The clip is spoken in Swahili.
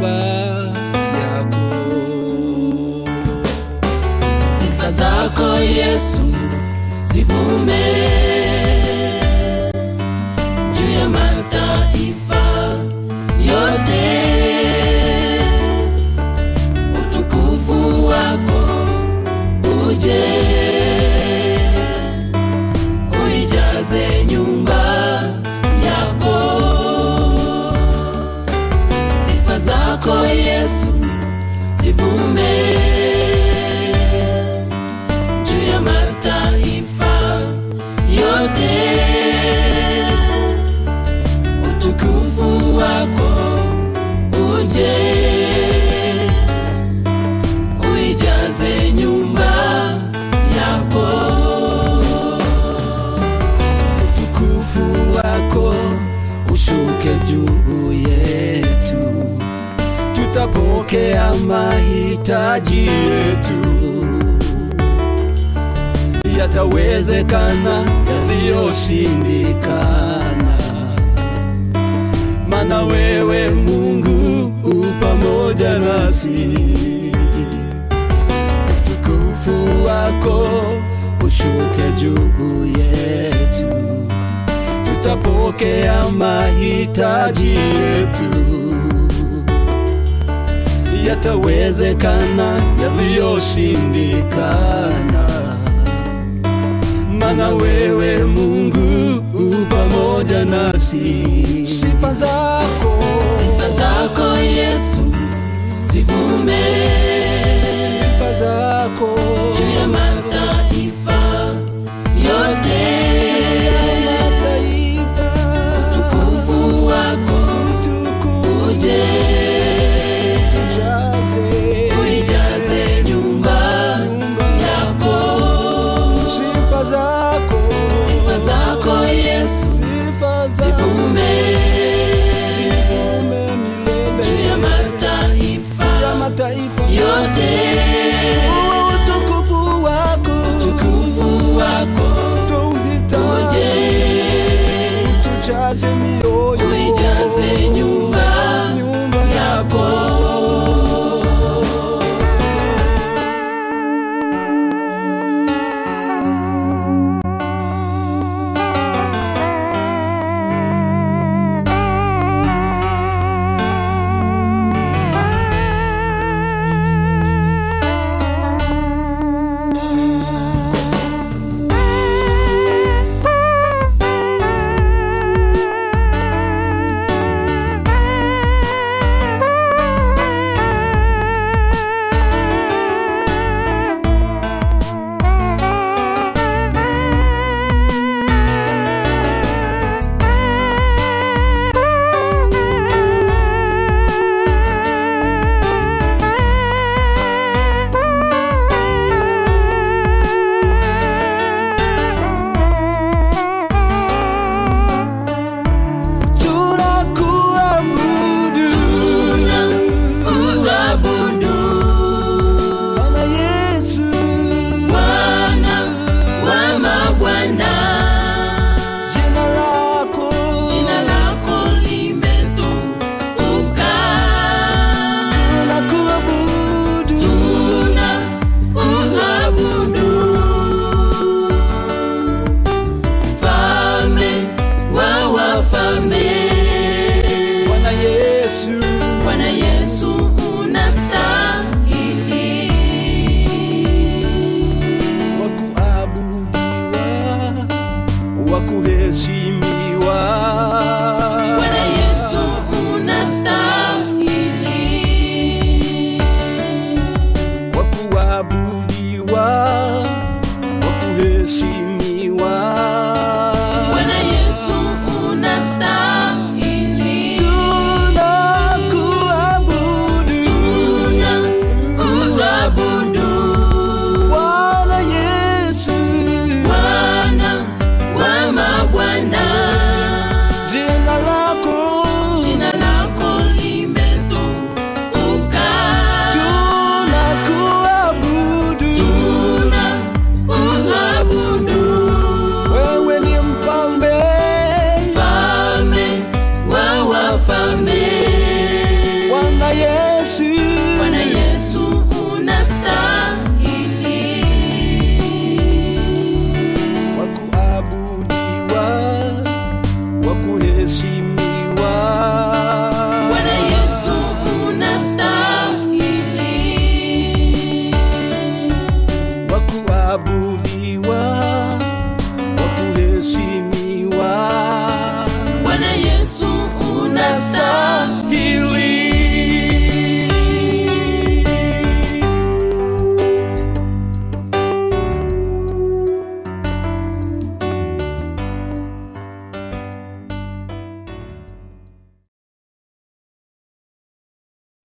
nyumba yako. Sifa zako Yesu zivume juu ya mataifa yote. Utukufu wako uje uijaze nyumba yako. Sifa zako Yesu zivume juu ya mataifa yote. Utukufu wako uje uijaze nyumba yako. Utukufu wako ushuke juu yetu, tutapokea mahitaji yetu. Yatawezekana yaliyoshindikana, maana wewe Mungu u pamoja nasi. Utukufu wako ushuke juu yetu, tutapokea mahitaji yetu. Yatawezekana yaliyoshindikana, maana wewe Mungu u pamoja nasi. Sifa zako Yesu zivume, sifa zako juu ya mataifa yote. Utukufu wako uje uijaze nyumba yako. Sifa zako Yesu zivume Yesu.